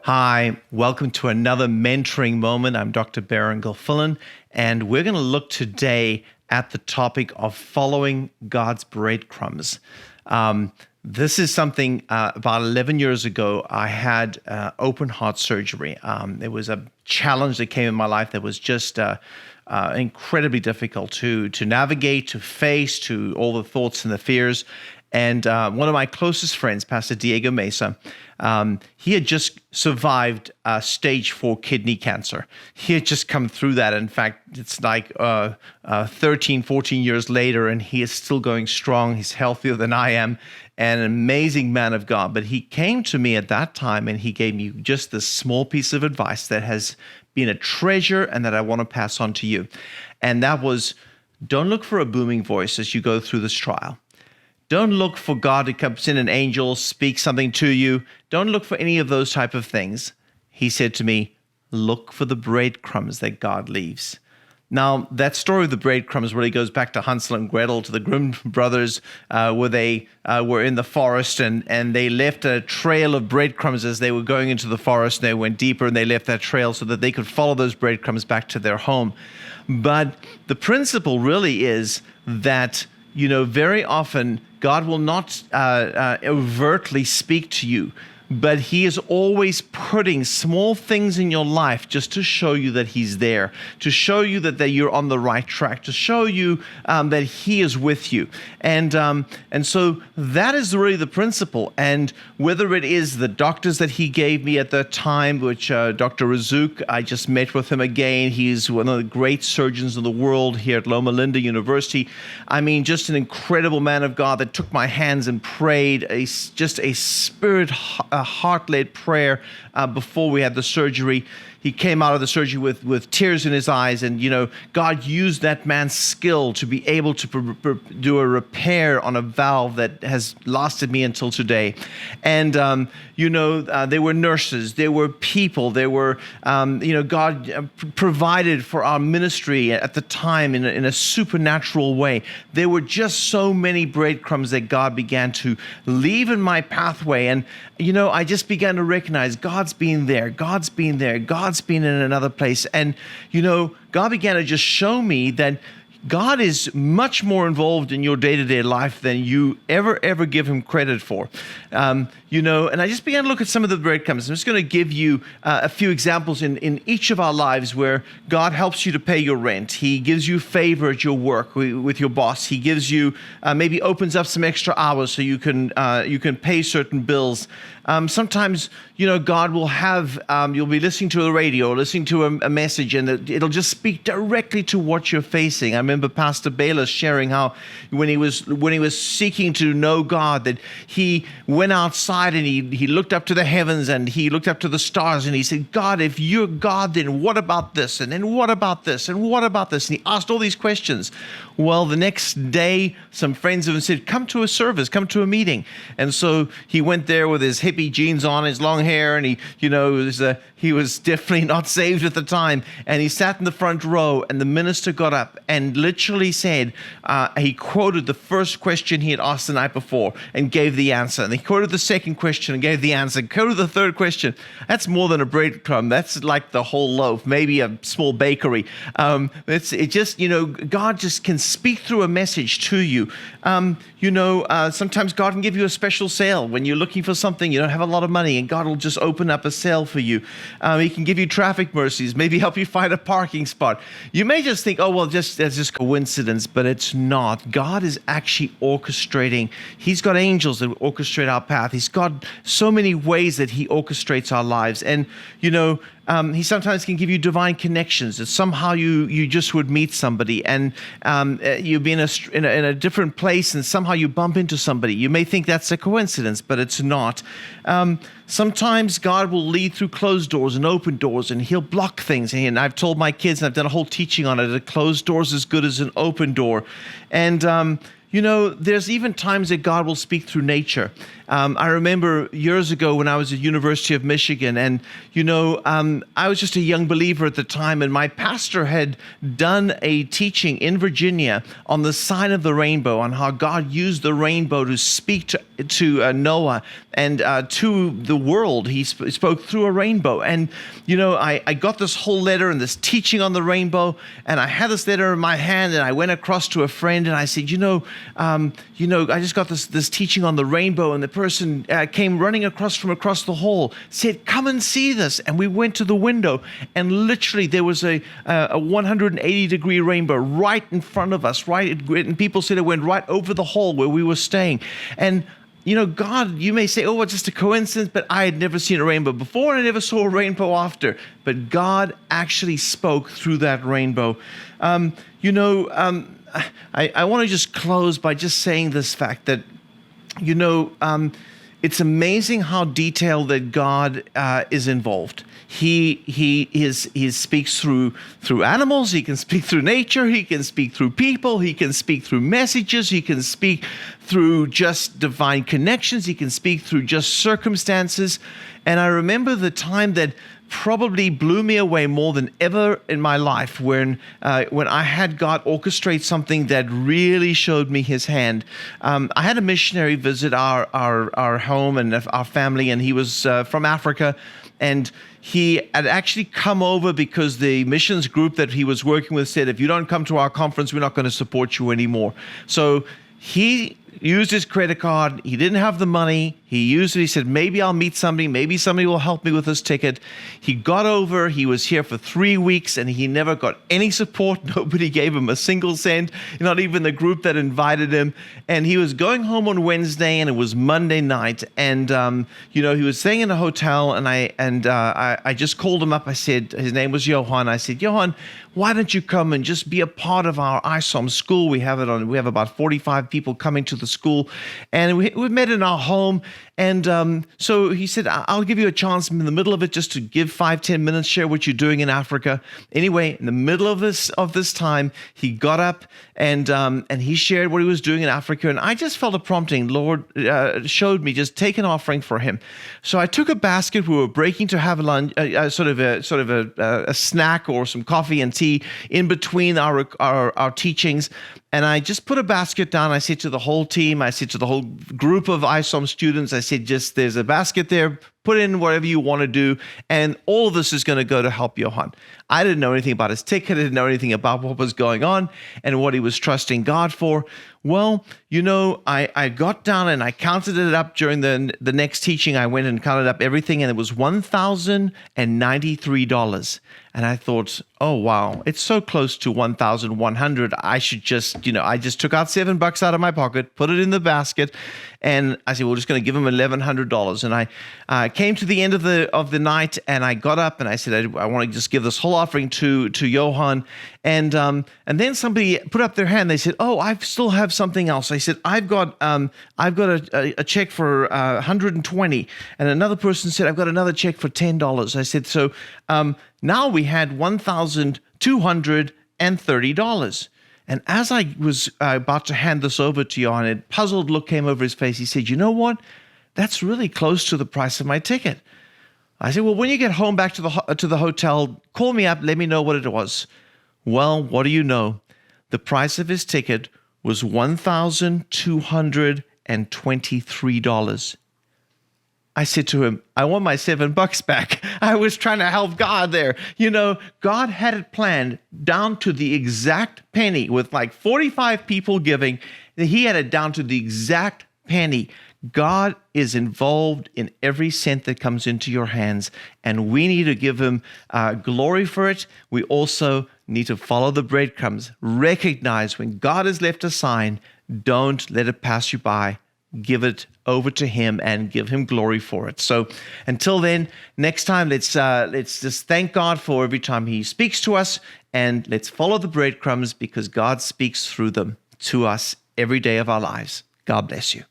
Hi, welcome to another mentoring moment. I'm Dr. Berin Gilfillan, and we're going to look today at the topic of following God's breadcrumbs. This is something about 11 years ago, I had open heart surgery. It was a challenge that came in my life that was just incredibly difficult to navigate, to face, to all the thoughts and the fears. And one of my closest friends, Pastor Diego Mesa, he had just survived stage 4 kidney cancer. He had just come through that. In fact, it's like 13, 14 years later, and he is still going strong. He's healthier than I am, and an amazing man of God. But he came to me at that time, and he gave me just this small piece of advice that has been a treasure and that I want to pass on to you. And that was, don't look for a booming voice as you go through this trial. Don't look for God to come in an angel, speak something to you. Don't look for any of those type of things. He said to me, look for the breadcrumbs that God leaves. Now, that story of the breadcrumbs really goes back to Hansel and Gretel, to the Grimm brothers, where they were in the forest and they left a trail of breadcrumbs as they were going into the forest. They went deeper and they left that trail so that they could follow those breadcrumbs back to their home. But the principle really is that, very often God will not overtly speak to you, but he is always putting small things in your life just to show you that he's there, to show you that you're on the right track, to show you that he is with you. And so that is really the principle. And whether it is the doctors that he gave me at that time, which Dr. Razuk, I just met with him again. He's one of the great surgeons in the world here at Loma Linda University. I mean, just an incredible man of God that took my hands and prayed, just a spirit heart-led prayer before we had the surgery. He came out of the surgery with tears in his eyes, and God used that man's skill to be able to do a repair on a valve that has lasted me until today. And there were nurses, there were people, there were God provided for our ministry at the time in a supernatural way. There were just so many breadcrumbs that God began to leave in my pathway, and I just began to recognize God's been there, God's been there, God's been in another place. And, God began to just show me that God is much more involved in your day-to-day life than you ever give him credit for. And I just began to look at some of the breadcrumbs. I'm just going to give you a few examples in each of our lives where God helps you to pay your rent. He gives you favor at your work with your boss. He gives you, maybe opens up some extra hours so you can pay certain bills. Sometimes, God will have, you'll be listening to the radio or listening to a message, and it'll just speak directly to what you're facing. I remember Pastor Bayless sharing how when he was seeking to know God, that he went outside and he looked up to the heavens and he looked up to the stars and he said, God, if you're God, then what about this? And then what about this? And what about this? And he asked all these questions. Well, the next day, some friends of him said, come to a service, come to a meeting. And so he went there with his hippie jeans on, his long hair, and he was definitely not saved at the time. And he sat in the front row, and the minister got up and literally said, he quoted the first question he had asked the night before and gave the answer. And he quoted the second question and gave the answer. Quoted the third question. That's more than a breadcrumb. That's like the whole loaf, maybe a small bakery. God just can speak through a message to you. Sometimes God can give you a special sale when you're looking for something, you don't have a lot of money, and God will just open up a sale for you. He can give you traffic mercies, maybe help you find a parking spot. You may just think, that's just coincidence, but it's not. God is actually orchestrating. He's got angels that orchestrate our path. He's got so many ways that he orchestrates our lives. And, he sometimes can give you divine connections, that somehow you just would meet somebody, and you'd be in a different place, and somehow you bump into somebody. You may think that's a coincidence, but it's not. Sometimes God will lead through closed doors and open doors, and he'll block things. And I've told my kids, and I've done a whole teaching on it, a closed door is as good as an open door. And there's even times that God will speak through nature. I remember years ago when I was at University of Michigan, and I was just a young believer at the time, and my pastor had done a teaching in Virginia on the sign of the rainbow, on how God used the rainbow to speak to Noah and to the world. He spoke through a rainbow, and I got this whole letter and this teaching on the rainbow, and I had this letter in my hand, and I went across to a friend, and I said, I just got this teaching on the rainbow, and the person came running from across the hall, said, "Come and see this." And we went to the window, and literally there was a 180-degree rainbow right in front of us, and people said it went right over the hall where we were staying. And God, you may say, "Oh, it's just a coincidence," but I had never seen a rainbow before, and I never saw a rainbow after. But God actually spoke through that rainbow. I want to just close by just saying this fact that, it's amazing how detailed that God is involved. He speaks through animals. He can speak through nature. He can speak through people. He can speak through messages. He can speak through just divine connections. He can speak through just circumstances. And I remember the time that probably blew me away more than ever in my life when I had God orchestrate something that really showed me His hand. I had a missionary visit our home and our family, and he was from Africa, and he had actually come over because the missions group that he was working with said, "If you don't come to our conference, we're not going to support you anymore." So he used his credit card. He didn't have the money. He used it. He said, "Maybe I'll meet somebody. Maybe somebody will help me with this ticket." He got over. He was here for 3 weeks, and he never got any support. Nobody gave him a single cent, not even the group that invited him. And he was going home on Wednesday, and it was Monday night. And he was staying in a hotel, and I just called him up. I said, his name was Johan. I said, "Johan, why don't you come and just be a part of our ISOM school? We have about 45 people coming to the school, and we met in our home." And so he said, "I'll give you a chance in the middle of it just to give 5-10 minutes, share what you're doing in Africa." Anyway, in the middle of this time, he got up and he shared what he was doing in Africa. And I just felt a prompting. Lord showed me just take an offering for him. So I took a basket. We were breaking to have a lunch, sort of a snack or some coffee and tea in between our teachings. And I just put a basket down. I said to the whole team, I said to the whole group of ISOM students, I said, just there's a basket there. Put in whatever you want to do, and all of this is going to go to help Johan. I didn't know anything about his ticket. I didn't know anything about what was going on and what he was trusting God for. Well, I got down and I counted it up during the next teaching. I went and counted up everything, and it was $1,093. And I thought, oh, wow, it's so close to 1,100. I should just, I just took out $7 out of my pocket, put it in the basket, and I said, we're just going to give him $1,100. And I came to the end of the night, and I got up and I said, I want to just give this whole offering to Johan. And then somebody put up their hand. They said, "Oh, I still have something else." I said, "I've got a check for $120," and another person said, "I've got another check for $10." I said, so now we had $1,230. And as I was about to hand this over to Johan, a puzzled look came over his face. He said, "You know what? That's really close to the price of my ticket." I said, "Well, when you get home back to the hotel, call me up, let me know what it was." Well, what do you know? The price of his ticket was $1,223. I said to him, "I want my $7 back." I was trying to help God there. God had it planned down to the exact penny with like 45 people giving. He had it down to the exact penny. God is involved in every cent that comes into your hands, and we need to give him glory for it. We also need to follow the breadcrumbs. Recognize when God has left a sign, don't let it pass you by. Give it over to him and give him glory for it. So until then, next time, let's just thank God for every time he speaks to us, and let's follow the breadcrumbs because God speaks through them to us every day of our lives. God bless you.